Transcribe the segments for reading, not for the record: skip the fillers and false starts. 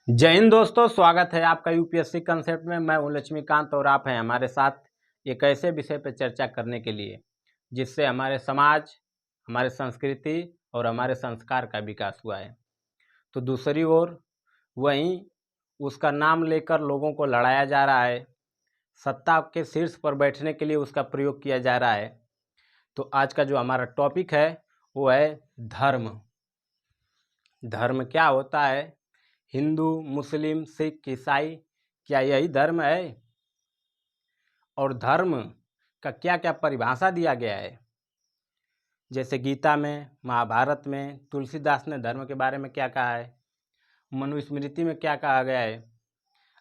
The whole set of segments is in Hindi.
जय हिंद दोस्तों, स्वागत है आपका यूपीएससी कंसेप्ट में। मैं हूं लक्ष्मीकांत और आप हैं हमारे साथ एक ऐसे विषय पर चर्चा करने के लिए जिससे हमारे समाज, हमारे संस्कृति और हमारे संस्कार का विकास हुआ है। तो दूसरी ओर वहीं उसका नाम लेकर लोगों को लड़ाया जा रहा है, सत्ता के शीर्ष पर बैठने के लिए उसका प्रयोग किया जा रहा है। तो आज का जो हमारा टॉपिक है वो है धर्म। धर्म क्या होता है? हिंदू, मुस्लिम, सिख, ईसाई, क्या यही धर्म है? और धर्म का क्या क्या परिभाषा दिया गया है? जैसे गीता में, महाभारत में तुलसीदास ने धर्म के बारे में क्या कहा है, मनुस्मृति में क्या कहा गया है,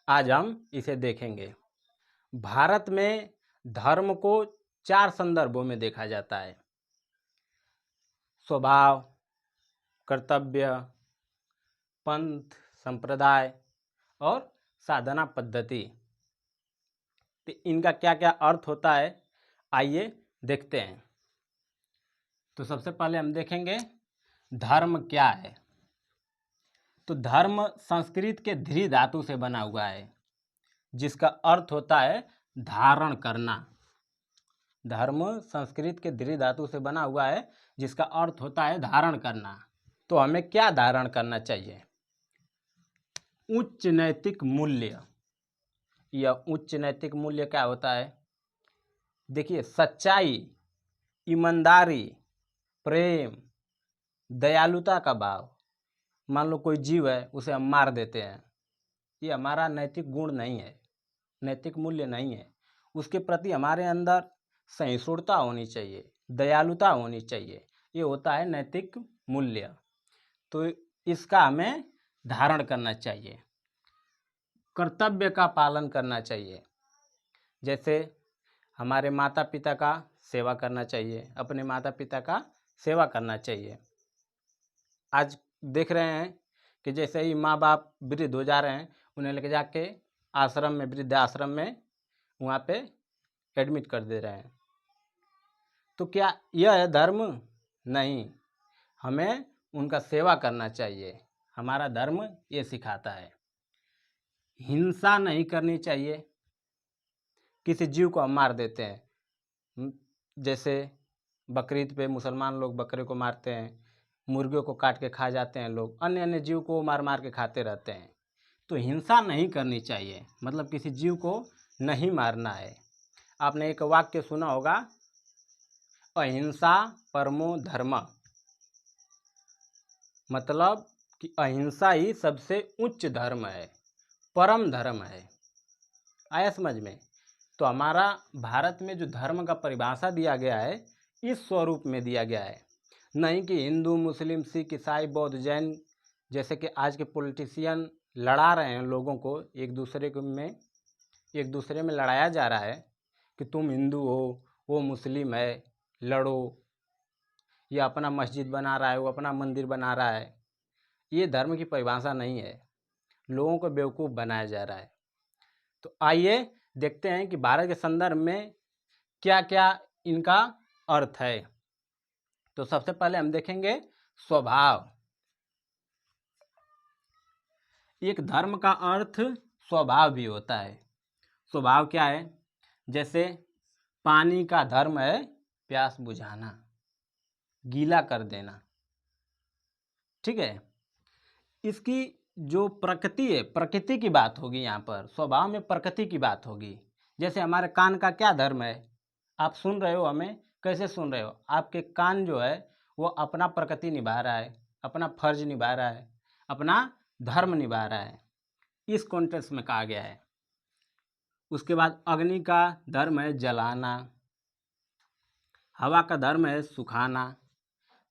आज हम इसे देखेंगे। भारत में धर्म को 4 संदर्भों में देखा जाता है: स्वभाव, कर्तव्य, पंथ, संप्रदाय और साधना पद्धति। तो इनका क्या क्या अर्थ होता है, आइए देखते हैं। तो सबसे पहले हम देखेंगे धर्म क्या है। तो धर्म संस्कृत के धृ धातु से बना हुआ है जिसका अर्थ होता है धारण करना। धर्म संस्कृत के धृ धातु से बना हुआ है जिसका अर्थ होता है धारण करना। तो हमें क्या धारण करना चाहिए? उच्च नैतिक मूल्य। यह उच्च नैतिक मूल्य क्या होता है? देखिए, सच्चाई, ईमानदारी, प्रेम, दयालुता का भाव। मान लो कोई जीव है, उसे हम मार देते हैं, ये हमारा नैतिक गुण नहीं है, नैतिक मूल्य नहीं है। उसके प्रति हमारे अंदर सहिष्णुता होनी चाहिए, दयालुता होनी चाहिए, ये होता है नैतिक मूल्य। तो इसका हमें धारण करना चाहिए। कर्तव्य का पालन करना चाहिए, जैसे हमारे माता पिता का सेवा करना चाहिए, अपने माता पिता का सेवा करना चाहिए। आज देख रहे हैं कि जैसे ही माँ बाप वृद्ध हो जा रहे हैं, उन्हें लेके जाके आश्रम में, वृद्ध आश्रम में वहाँ पे एडमिट कर दे रहे हैं। तो क्या यह है धर्म? नहीं, हमें उनका सेवा करना चाहिए। हमारा धर्म ये सिखाता है। हिंसा नहीं करनी चाहिए। किसी जीव को हम मार देते हैं, जैसे बकरीद पे मुसलमान लोग बकरे को मारते हैं, मुर्गियों को काट के खा जाते हैं लोग, अन्य अन्य जीव को मार मार के खाते रहते हैं। तो हिंसा नहीं करनी चाहिए, मतलब किसी जीव को नहीं मारना है। आपने एक वाक्य सुना होगा, अहिंसा परमो धर्म, मतलब कि अहिंसा ही सबसे उच्च धर्म है, परम धर्म है। आया समझ में? तो हमारा भारत में जो धर्म का परिभाषा दिया गया है इस स्वरूप में दिया गया है, नहीं कि हिंदू, मुस्लिम, सिख, ईसाई, बौद्ध, जैन जैसे कि आज के पॉलिटिशियन लड़ा रहे हैं लोगों को, एक दूसरे में लड़ाया जा रहा है कि तुम हिंदू हो, वो मुस्लिम है, लड़ो। ये अपना मस्जिद बना रहा है, वो अपना मंदिर बना रहा है। ये धर्म की परिभाषा नहीं है, लोगों को बेवकूफ़ बनाया जा रहा है। तो आइए देखते हैं कि भारत के संदर्भ में क्या क्या इनका अर्थ है। तो सबसे पहले हम देखेंगे स्वभाव। एक धर्म का अर्थ स्वभाव भी होता है। स्वभाव क्या है? जैसे पानी का धर्म है प्यास बुझाना, गीला कर देना, ठीक है। इसकी जो प्रकृति है, प्रकृति की बात होगी यहाँ पर, स्वभाव में प्रकृति की बात होगी। जैसे हमारे कान का क्या धर्म है? आप सुन रहे हो, हमें कैसे सुन रहे हो? आपके कान जो है वो अपना प्रकृति निभा रहा है, अपना फर्ज निभा रहा है, अपना धर्म निभा रहा है, इस कॉन्टेक्स्ट में कहा गया है। उसके बाद अग्नि का धर्म है जलाना, हवा का धर्म है सुखाना।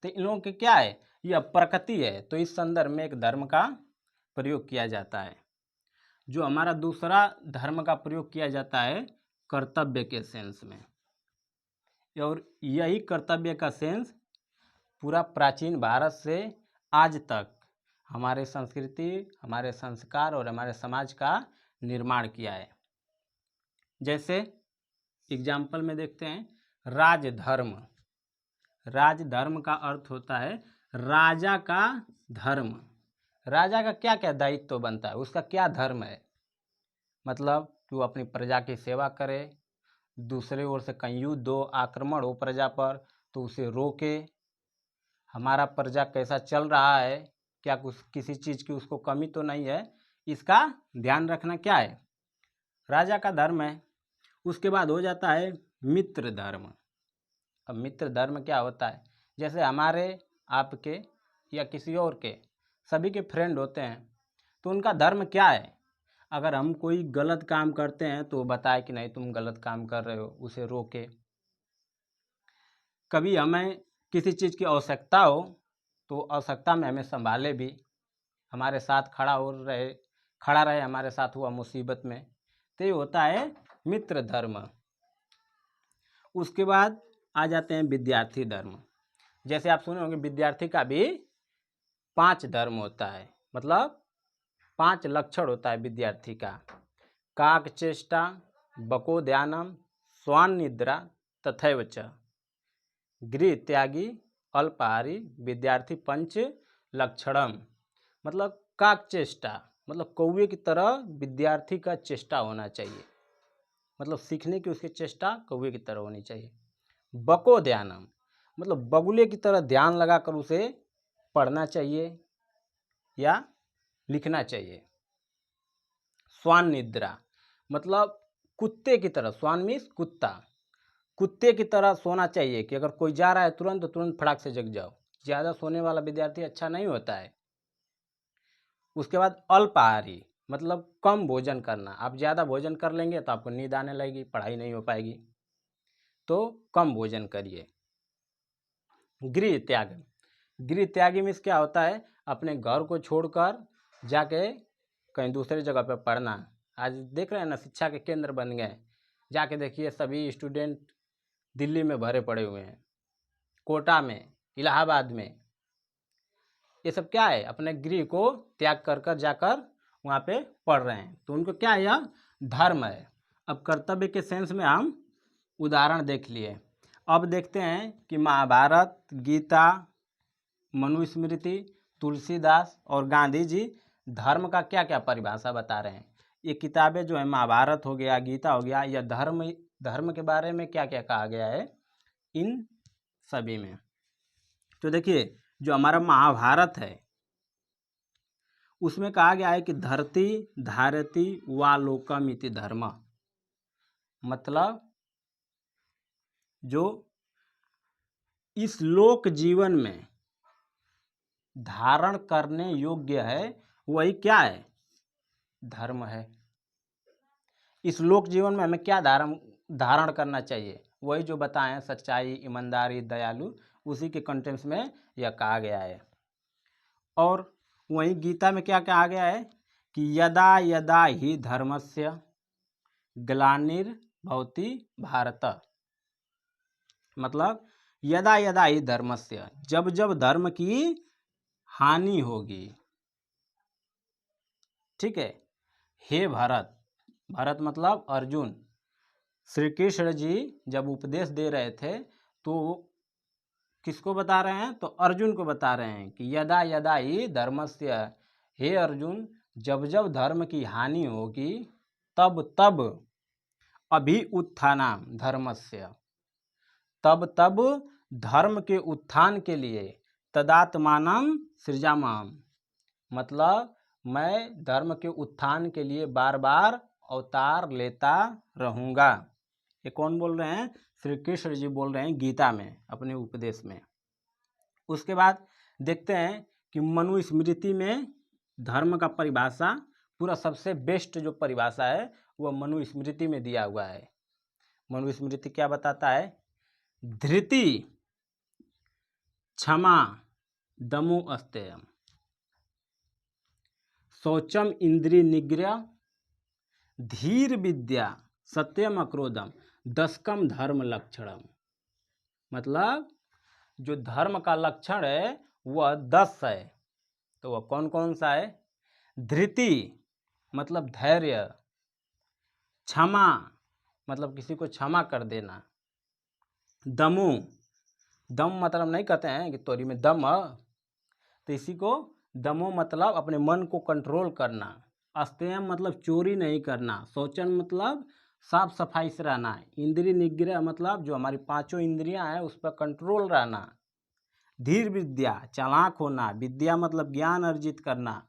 तो इन लोगों के क्या है? यह प्रकृति है। तो इस संदर्भ में एक धर्म का प्रयोग किया जाता है। जो हमारा दूसरा धर्म का प्रयोग किया जाता है कर्तव्य के सेंस में, और यही कर्तव्य का सेंस पूरा प्राचीन भारत से आज तक हमारे संस्कृति, हमारे संस्कार और हमारे समाज का निर्माण किया है। जैसे एग्जाम्पल में देखते हैं राजधर्म। राजधर्म का अर्थ होता है राजा का धर्म, राजा का क्या क्या दायित्व बनता है, उसका क्या धर्म है। मतलब कि वो अपनी प्रजा की सेवा करे, दूसरे ओर से कहीं युद्ध हो, आक्रमण हो प्रजा पर तो उसे रोके, हमारा प्रजा कैसा चल रहा है, क्या कुछ किसी चीज़ की उसको कमी तो नहीं है, इसका ध्यान रखना क्या है, राजा का धर्म है। उसके बाद हो जाता है मित्र धर्म। अब मित्र धर्म क्या होता है, जैसे हमारे आपके या किसी और के सभी के फ्रेंड होते हैं, तो उनका धर्म क्या है। अगर हम कोई गलत काम करते हैं तो बताए कि नहीं तुम गलत काम कर रहे हो, उसे रोके। कभी हमें किसी चीज़ की आवश्यकता हो तो आवश्यकता में हमें संभाले भी, हमारे साथ खड़ा रहे हमारे साथ हुआ मुसीबत में, तो ये होता है मित्र धर्म। उसके बाद आ जाते हैं विद्यार्थी धर्म। जैसे आप सुने होंगे विद्यार्थी का भी 5 धर्म होता है, मतलब 5 लक्षण होता है विद्यार्थी का। काक चेष्टा, बको ध्यानम, स्वान निद्रा तथैव च, गृह त्यागी, अल्पाहारी, विद्यार्थी पंच लक्षणम। मतलब काक चेष्टा मतलब कौवे की तरह विद्यार्थी का चेष्टा होना चाहिए, मतलब सीखने की उसकी चेष्टा कौवे की तरह होनी चाहिए। बको ध्यानम मतलब बगुले की तरह ध्यान लगाकर उसे पढ़ना चाहिए या लिखना चाहिए। स्वान निद्रा मतलब कुत्ते की तरह, स्वान मीन्स कुत्ता, कुत्ते की तरह सोना चाहिए कि अगर कोई जा रहा है तुरंत फटाक से जग जाओ। ज़्यादा सोने वाला विद्यार्थी अच्छा नहीं होता है। उसके बाद अल्पाहारी मतलब कम भोजन करना, आप ज़्यादा भोजन कर लेंगे तो आपको नींद आने लगेगी, पढ़ाई नहीं हो पाएगी, तो कम भोजन करिए। गृह त्याग, गृह त्यागी मीन्स क्या होता है, अपने घर को छोड़कर जाके कहीं दूसरी जगह पर पढ़ना। आज देख रहे हैं ना शिक्षा के केंद्र बन गए, जाके देखिए सभी स्टूडेंट दिल्ली में भरे पड़े हुए हैं, कोटा में, इलाहाबाद में। ये सब क्या है, अपने गृह को त्याग कर कर जाकर वहाँ पे पढ़ रहे हैं, तो उनको क्या है, यह धर्म है। अब कर्तव्य के सेंस में हम उदाहरण देख लिए। अब देखते हैं कि महाभारत, गीता, मनुस्मृति, तुलसीदास और गांधी जी धर्म का क्या क्या परिभाषा बता रहे हैं। ये किताबें जो है, महाभारत हो गया, गीता हो गया, या धर्म के बारे में क्या क्या कहा गया है इन सभी में। तो देखिए जो हमारा महाभारत है उसमें कहा गया है कि धरती धारती वा लोकम इति धर्म, मतलब जो इस लोक जीवन में धारण करने योग्य है वही क्या है, धर्म है। इस लोक जीवन में हमें क्या धारण करना चाहिए, वही जो बताएं, सच्चाई, ईमानदारी, दयालु, उसी के कंटेंट्स में यह कहा गया है। और वहीं गीता में क्या कहा गया है कि यदा यदा ही धर्मस्य ग्लानिर्भवति भारत, मतलब यदा यदा ही धर्मस्य, जब जब धर्म की हानि होगी। ठीक है, हे भरत, भरत मतलब अर्जुन, श्री कृष्ण जी जब उपदेश दे रहे थे तो किसको बता रहे हैं, तो अर्जुन को बता रहे हैं कि यदा यदा ही धर्मस्य, हे अर्जुन जब जब धर्म की हानि होगी तब तब अभि उत्थानाम धर्मस्य, तब तब धर्म के उत्थान के लिए तदात्मानम सृजामाम, मतलब मैं धर्म के उत्थान के लिए बार बार अवतार लेता रहूँगा। ये कौन बोल रहे हैं, श्री कृष्ण जी बोल रहे हैं गीता में अपने उपदेश में। उसके बाद देखते हैं कि मनुस्मृति में धर्म का परिभाषा पूरा सबसे बेस्ट जो परिभाषा है वह मनुस्मृति में दिया हुआ है। मनुस्मृति क्या बताता है, धृति क्षमा दमो अस्तेयम, शौचम इंद्रिय निग्रह, धीर विद्या सत्यम अक्रोधम, दशकम धर्म लक्षणम, मतलब जो धर्म का लक्षण है वह 10 है। तो वह कौन कौन सा है, धृति मतलब धैर्य, क्षमा मतलब किसी को क्षमा कर देना, दमु, दम मतलब नहीं कहते हैं कि तोरी में दम है, तो इसी को दमो मतलब अपने मन को कंट्रोल करना, अस्तेयम मतलब चोरी नहीं करना, शौचन मतलब साफ सफाई से रहना, इंद्रिय निग्रह मतलब जो हमारी पांचों इंद्रियां हैं उस पर कंट्रोल रहना, धीर विद्या चालाक होना, विद्या मतलब ज्ञान अर्जित करना,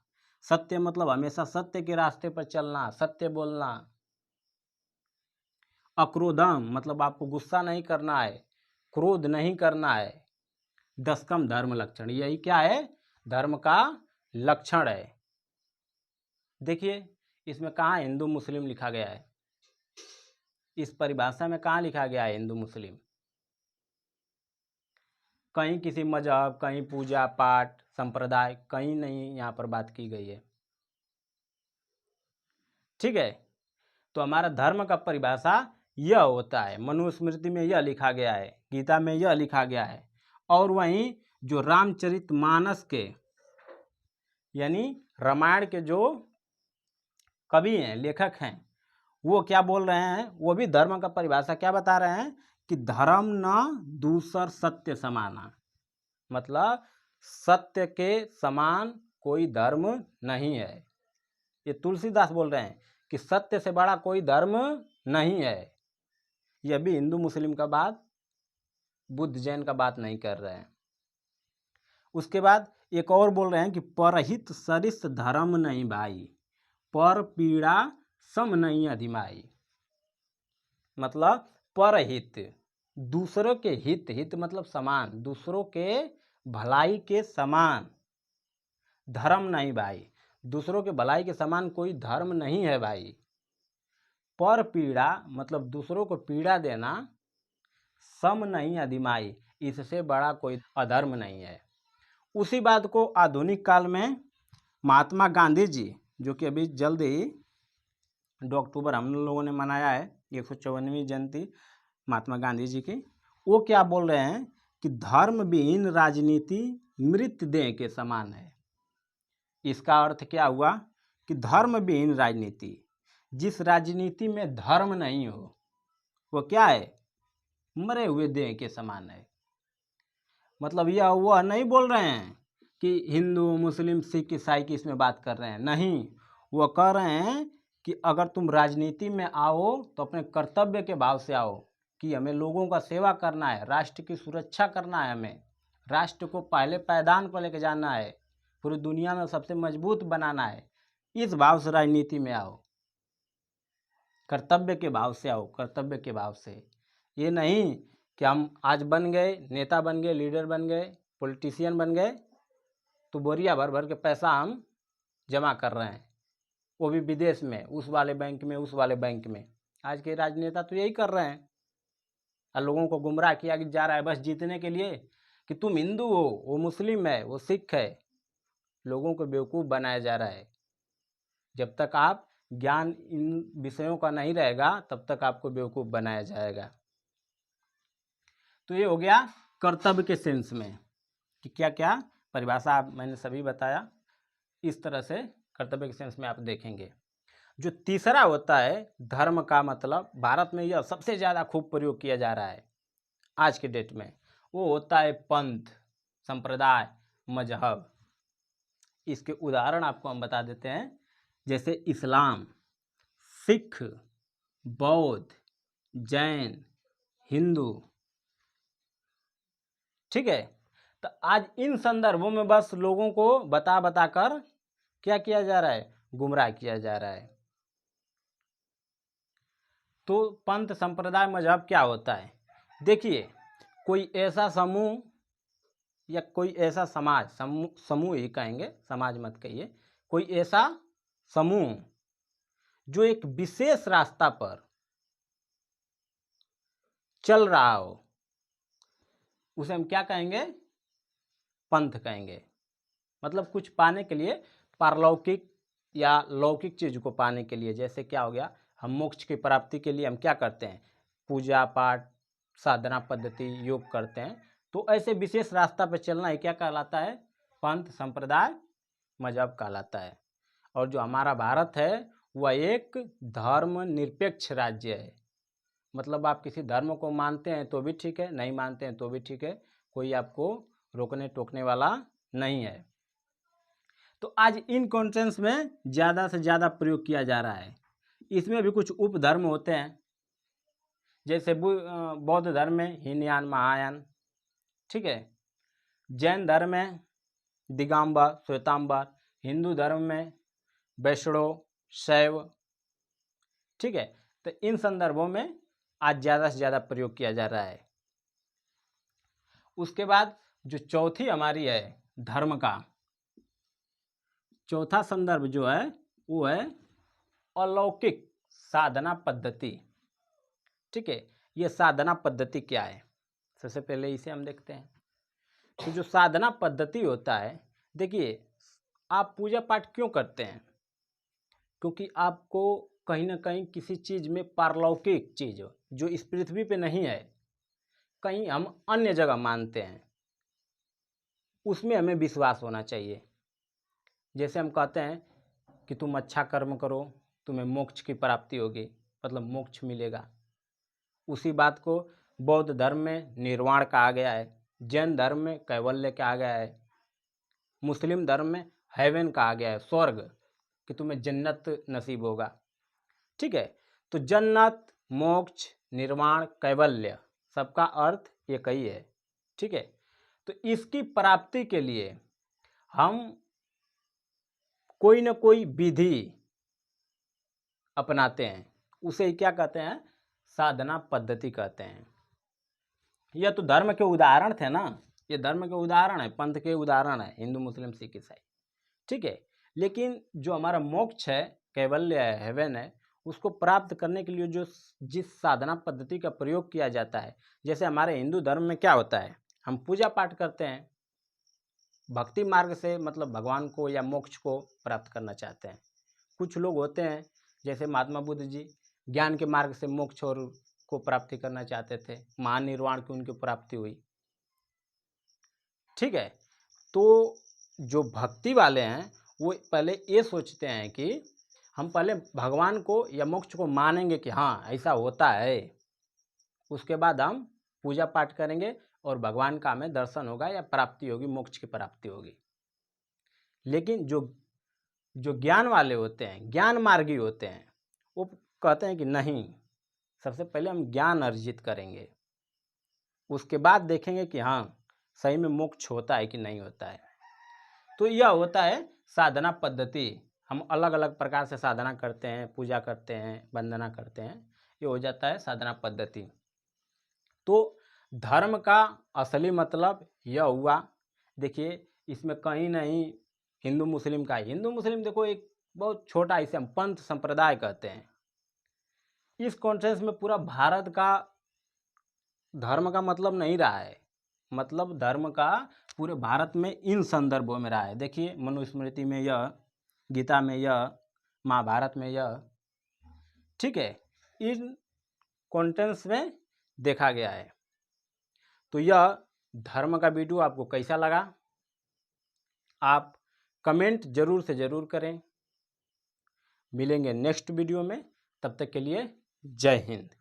सत्य मतलब हमेशा सत्य के रास्ते पर चलना, सत्य बोलना, अक्रोधम मतलब आपको गुस्सा नहीं करना है, क्रोध नहीं करना है, दशकम धर्म लक्षण, यही क्या है, धर्म का लक्षण है। देखिए इसमें कहाँ हिंदू मुस्लिम लिखा गया है, इस परिभाषा में कहाँ लिखा गया है हिंदू मुस्लिम, कहीं किसी मजहब, कहीं पूजा पाठ संप्रदाय, कहीं नहीं यहाँ पर बात की गई है। ठीक है, तो हमारा धर्म का परिभाषा यह होता है, मनुस्मृति में यह लिखा गया है, गीता में यह लिखा गया है। और वहीं जो रामचरितमानस के यानी रामायण के जो कवि हैं, लेखक हैं, वो क्या बोल रहे हैं, वो भी धर्म का परिभाषा क्या बता रहे हैं कि धर्म न दूसर सत्य समाना, मतलब सत्य के समान कोई धर्म नहीं है। ये तुलसीदास बोल रहे हैं कि सत्य से बड़ा कोई धर्म नहीं है। यह भी हिंदू मुस्लिम का बात, बुद्ध जैन का बात नहीं कर रहे हैं। उसके बाद एक और बोल रहे हैं कि परहित सरिस धर्म नहीं भाई, पर पीड़ा सम नहीं अधिमाई, मतलब परहित दूसरों के हित, हित मतलब समान, दूसरों के भलाई के समान धर्म नहीं भाई, दूसरों के भलाई के समान कोई धर्म नहीं है भाई। पर पीड़ा मतलब दूसरों को पीड़ा देना, सम नहीं अधिमाई, इससे बड़ा कोई अधर्म नहीं है। उसी बात को आधुनिक काल में महात्मा गांधी जी, जो कि अभी जल्द ही 2 अक्टूबर हम लोगों ने मनाया है 154वीं जयंती महात्मा गांधी जी की, वो क्या बोल रहे हैं कि धर्म विहीन राजनीति मृत देह के समान है। इसका अर्थ क्या हुआ कि धर्म विहीन राजनीति, जिस राजनीति में धर्म नहीं हो वो क्या है, मरे हुए देह के समान है। मतलब यह वह नहीं बोल रहे हैं कि हिंदू मुस्लिम सिख ईसाई की इसमें बात कर रहे हैं, नहीं, वो कह रहे हैं कि अगर तुम राजनीति में आओ तो अपने कर्तव्य के भाव से आओ कि हमें लोगों का सेवा करना है, राष्ट्र की सुरक्षा करना है, हमें राष्ट्र को पहले पायदान पर लेके जाना है, पूरी दुनिया में सबसे मजबूत बनाना है। इस भाव से राजनीति में आओ, कर्तव्य के भाव से आओ, कर्तव्य के भाव से। ये नहीं कि हम आज बन गए, नेता बन गए, लीडर बन गए, पॉलिटिशियन बन गए तो बोरिया भर भर के पैसा हम जमा कर रहे हैं, वो भी विदेश में, उस वाले बैंक में, उस वाले बैंक में। आज के राजनेता तो यही कर रहे हैं और लोगों को गुमराह किया कि जा रहा है बस जीतने के लिए कि तुम हिंदू हो, वो मुस्लिम है, वो सिख है। लोगों को बेवकूफ़ बनाया जा रहा है। जब तक आप ज्ञान इन विषयों का नहीं रहेगा तब तक आपको बेवकूफ़ बनाया जाएगा। तो ये हो गया कर्तव्य के सेंस में कि क्या क्या परिभाषा आप मैंने सभी बताया। इस तरह से कर्तव्य के सेंस में आप देखेंगे। जो तीसरा होता है धर्म का मतलब, भारत में यह सबसे ज़्यादा खूब प्रयोग किया जा रहा है आज के डेट में, वो होता है पंथ, संप्रदाय, मजहब। इसके उदाहरण आपको हम बता देते हैं, जैसे इस्लाम, सिख, बौद्ध, जैन, हिंदू। ठीक है, तो आज इन संदर्भों में बस लोगों को बता बता कर क्या किया जा रहा है, गुमराह किया जा रहा है। तो पंथ, संप्रदाय, मजहब क्या होता है? देखिए, कोई ऐसा समूह या कोई ऐसा समाज, समूह ही कहेंगे, समाज मत कहिए, कोई ऐसा समूह जो एक विशेष रास्ता पर चल रहा हो, उसे हम क्या कहेंगे, पंथ कहेंगे। मतलब कुछ पाने के लिए, पारलौकिक या लौकिक चीज को पाने के लिए, जैसे क्या हो गया, हम मोक्ष की प्राप्ति के लिए हम क्या करते हैं, पूजा पाठ, साधना पद्धति, योग करते हैं। तो ऐसे विशेष रास्ता पर चलना ही क्या कहलाता है, पंथ, संप्रदाय, मजहब कहलाता है। और जो हमारा भारत है वह एक धर्म निरपेक्ष राज्य है। मतलब आप किसी धर्म को मानते हैं तो भी ठीक है, नहीं मानते हैं तो भी ठीक है, कोई आपको रोकने टोकने वाला नहीं है। तो आज इन कॉन्टेंस में ज़्यादा से ज़्यादा प्रयोग किया जा रहा है। इसमें भी कुछ उपधर्म होते हैं, जैसे बौद्ध धर्म में हीनयान महायान, ठीक है। जैन धर्म में दिगंबर श्वेतांबर, हिंदू धर्म में वैष्णव शैव, ठीक है। तो इन संदर्भों में आज ज़्यादा से ज़्यादा प्रयोग किया जा रहा है। उसके बाद जो चौथी हमारी है धर्म का चौथा संदर्भ जो है वो है अलौकिक साधना पद्धति, ठीक है। ये साधना पद्धति क्या है, सबसे पहले इसे हम देखते हैं। तो जो साधना पद्धति होता है, देखिए आप पूजा पाठ क्यों करते हैं, क्योंकि आपको कहीं ना कहीं किसी चीज़ में पारलौकिक चीज़ जो इस पृथ्वी पे नहीं है, कहीं हम अन्य जगह मानते हैं, उसमें हमें विश्वास होना चाहिए। जैसे हम कहते हैं कि तुम अच्छा कर्म करो, तुम्हें मोक्ष की प्राप्ति होगी, मतलब मोक्ष मिलेगा। उसी बात को बौद्ध धर्म में निर्वाण कहा गया है, जैन धर्म में कैवल्य कहा गया है, मुस्लिम धर्म में हेवन कहा गया है, स्वर्ग, कि तुम्हें जन्नत नसीब होगा, ठीक है। तो जन्नत, मोक्ष, निर्वाण, कैवल्य, सबका अर्थ एक ही है, ठीक है। तो इसकी प्राप्ति के लिए हम कोई न कोई विधि अपनाते हैं, उसे क्या कहते हैं, साधना पद्धति कहते हैं। यह तो धर्म के उदाहरण थे ना, ये धर्म के उदाहरण है, पंथ के उदाहरण है, हिंदू मुस्लिम सिख ईसाई, ठीक है। लेकिन जो हमारा मोक्ष है, कैवल्य है, हेवन है, उसको प्राप्त करने के लिए जो जिस साधना पद्धति का प्रयोग किया जाता है, जैसे हमारे हिंदू धर्म में क्या होता है, हम पूजा पाठ करते हैं, भक्ति मार्ग से मतलब भगवान को या मोक्ष को प्राप्त करना चाहते हैं। कुछ लोग होते हैं जैसे महात्मा बुद्ध जी ज्ञान के मार्ग से मोक्ष और को प्राप्ति करना चाहते थे, महानिर्वाण की उनकी प्राप्ति हुई, ठीक है। तो जो भक्ति वाले हैं वो पहले ये सोचते हैं कि हम पहले भगवान को या मोक्ष को मानेंगे कि हाँ ऐसा होता है, उसके बाद हम पूजा पाठ करेंगे और भगवान का हमें दर्शन होगा या प्राप्ति होगी, मोक्ष की प्राप्ति होगी। लेकिन जो ज्ञान वाले होते हैं, ज्ञान मार्गी होते हैं, वो कहते हैं कि नहीं, सबसे पहले हम ज्ञान अर्जित करेंगे, उसके बाद देखेंगे कि हाँ सही में मोक्ष होता है कि नहीं होता है। तो यह होता है साधना पद्धति। हम अलग अलग प्रकार से साधना करते हैं, पूजा करते हैं, वंदना करते हैं, ये हो जाता है साधना पद्धति। तो धर्म का असली मतलब यह हुआ, देखिए इसमें कहीं नहीं हिंदू मुस्लिम का, हिंदू मुस्लिम देखो एक बहुत छोटा, इसे हम पंथ संप्रदाय कहते हैं। इस कॉन्टेक्स्ट में पूरा भारत का धर्म का मतलब नहीं रहा है, मतलब धर्म का पूरे भारत में इन संदर्भों में रहा है। देखिए मनुस्मृति में यह, गीता में यह, महाभारत में यह, ठीक है, इन कॉन्टेक्स्ट में देखा गया है। तो यह धर्म का वीडियो आपको कैसा लगा, आप कमेंट जरूर से ज़रूर करें। मिलेंगे नेक्स्ट वीडियो में, तब तक के लिए जय हिंद।